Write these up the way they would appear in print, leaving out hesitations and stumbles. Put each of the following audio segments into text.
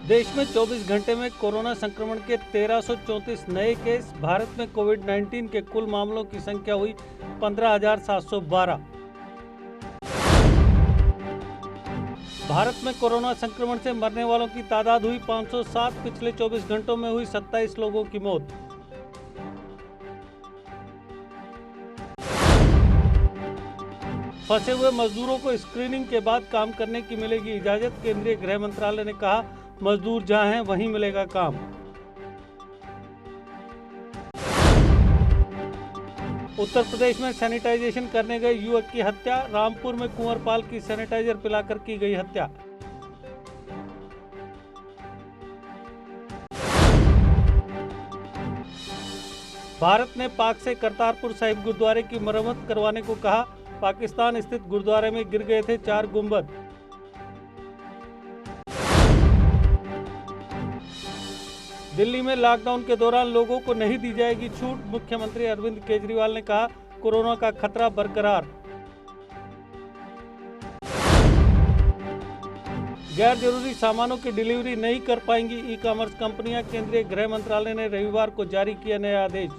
देश में 24 घंटे में कोरोना संक्रमण के 1334 नए केस। भारत में कोविड-19 के कुल मामलों की संख्या हुई 15,712। भारत में कोरोना संक्रमण से मरने वालों की तादाद हुई 507। पिछले 24 घंटों में हुई 27 लोगों की मौत। फंसे हुए मजदूरों को स्क्रीनिंग के बाद काम करने की मिलेगी इजाजत। केंद्रीय गृह मंत्रालय ने कहा, मजदूर जहां हैं वहीं मिलेगा काम। उत्तर प्रदेश में सैनिटाइजेशन करने गए युवक की हत्या। रामपुर में कुंवरपाल की सैनिटाइजर पिलाकर की गई हत्या। भारत ने पाक से करतारपुर साहिब गुरुद्वारे की मरम्मत करवाने को कहा। पाकिस्तान स्थित गुरुद्वारे में गिर गए थे 4 गुंबद। दिल्ली में लॉकडाउन के दौरान लोगों को नहीं दी जाएगी छूट। मुख्यमंत्री अरविंद केजरीवाल ने कहा, कोरोना का खतरा बरकरार। गैर जरूरी सामानों की डिलीवरी नहीं कर पाएंगी ई कॉमर्स कंपनियां। केंद्रीय गृह मंत्रालय ने रविवार को जारी किया नया आदेश।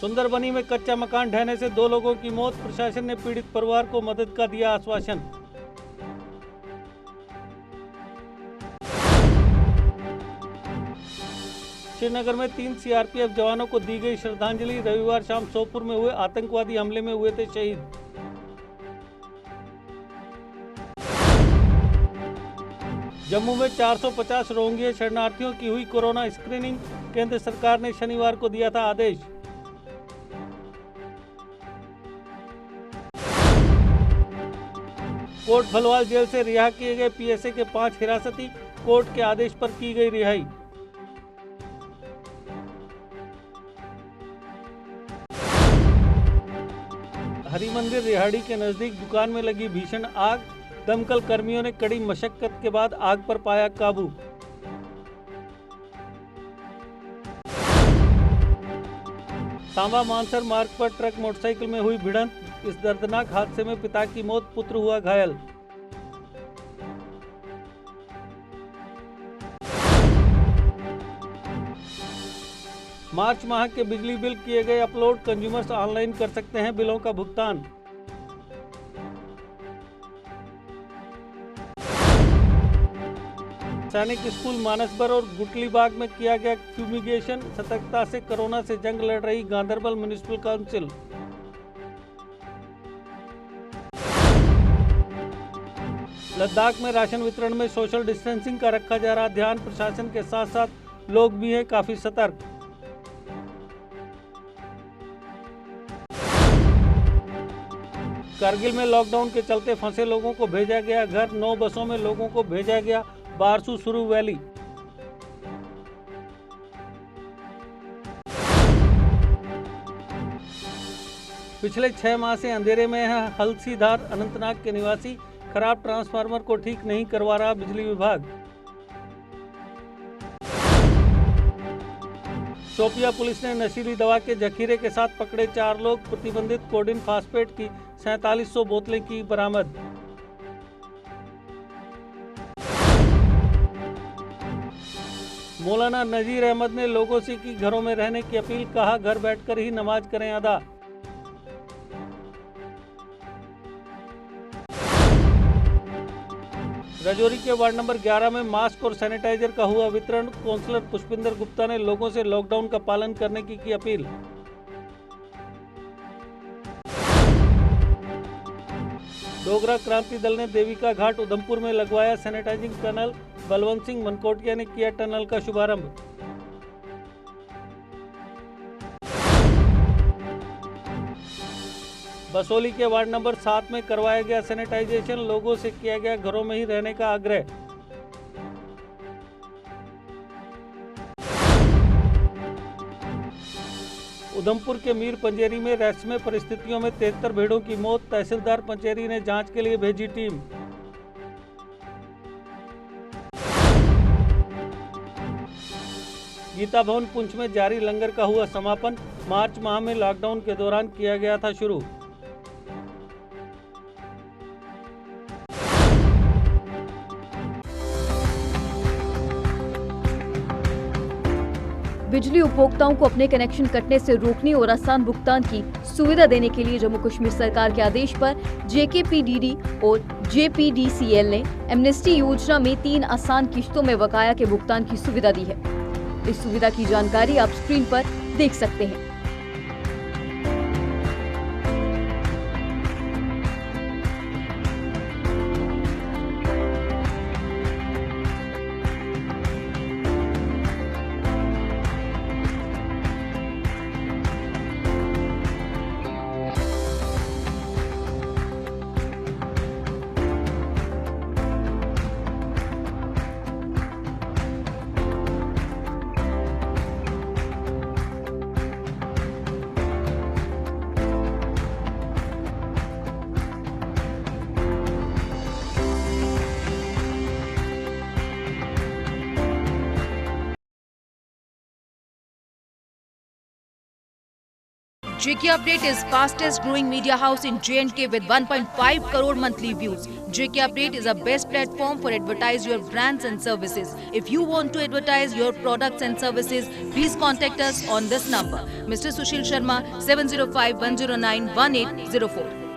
सुंदरबनी में कच्चा मकान ढहने से 2 लोगों की मौत। प्रशासन ने पीड़ित परिवार को मदद का दिया आश्वासन। श्रीनगर में 3 सीआरपीएफ जवानों को दी गई श्रद्धांजलि। रविवार शाम सोपोर में हुए आतंकवादी हमले में हुए थे शहीद। जम्मू में 450 रोहिंग्या शरणार्थियों की हुई कोरोना स्क्रीनिंग। केंद्र सरकार ने शनिवार को दिया था आदेश। कोट भलवाल जेल से रिहा किए गए पीएसए के 5 हिरासती। कोर्ट के आदेश पर की गई रिहाई। हरिमंदिर रिहाड़ी के नजदीक दुकान में लगी भीषण आग। दमकल कर्मियों ने कड़ी मशक्कत के बाद आग पर पाया काबू। सांबा मानसर मार्ग पर ट्रक मोटरसाइकिल में हुई भिड़ंत। इस दर्दनाक हादसे में पिता की मौत, पुत्र हुआ घायल। मार्च माह के बिजली बिल किए गए अपलोड। कंज्यूमर्स ऑनलाइन कर सकते हैं बिलों का भुगतान। सैनिक स्कूल मानसबर और गुटलीबाग में किया गया फ्यूमिगेशन। सतर्कता से कोरोना से जंग लड़ रही गांधरबल म्युनिसिपल काउंसिल। लद्दाख में राशन वितरण में सोशल डिस्टेंसिंग का रखा जा रहा ध्यान। प्रशासन के साथ साथ लोग भी हैं काफी सतर्क। कारगिल में लॉकडाउन के चलते फंसे लोगों को भेजा गया घर। 9 बसों में लोगों को भेजा गया बारसू सुरू वैली। पिछले 6 माह से अंधेरे में है हलसीधार, अनंतनाग के निवासी। खराब ट्रांसफार्मर को ठीक नहीं करवा रहा बिजली विभाग। शोपिया पुलिस ने नशीली दवा के जखीरे के साथ पकड़े 4 लोग। प्रतिबंधित कोडिन फास्फेट की 4700 बोतलें की बरामद। मौलाना नजीर अहमद ने लोगों से की घरों में रहने की अपील। कहा, घर बैठकर ही नमाज करें अदा। राजौरी के वार्ड नंबर 11 में मास्क और सैनिटाइजर का हुआ वितरण। काउंसलर पुष्पिंदर गुप्ता ने लोगों से लॉकडाउन का पालन करने की अपील। डोगरा क्रांति दल ने देविका घाट उधमपुर में लगवाया सैनिटाइजिंग टनल। बलवंत सिंह मनकोटिया ने किया टनल का शुभारंभ। बसोली के वार्ड नंबर 7 में करवाया गया सैनिटाइजेशन। लोगों से किया गया घरों में ही रहने का आग्रह। उधमपुर के मीर पंचेरी में रहस्यमय परिस्थितियों में 73 भेड़ों की मौत। तहसीलदार पंचेरी ने जांच के लिए भेजी टीम। गीता भवन पुंछ में जारी लंगर का हुआ समापन। मार्च माह में लॉकडाउन के दौरान किया गया था शुरू। बिजली उपभोक्ताओं को अपने कनेक्शन कटने से रोकने और आसान भुगतान की सुविधा देने के लिए जम्मू कश्मीर सरकार के आदेश पर JKPDD और JPDCL ने एमनेस्टी योजना में 3 आसान किश्तों में बकाया के भुगतान की सुविधा दी है। इस सुविधा की जानकारी आप स्क्रीन पर देख सकते हैं। JK Update is fastest growing media house in J&K with 1.5 crore monthly views. JK Update is a best platform for advertise your brands and services. If you want to advertise your products and services, please contact us on this number. Mr. Sushil Sharma, 705-109-1804.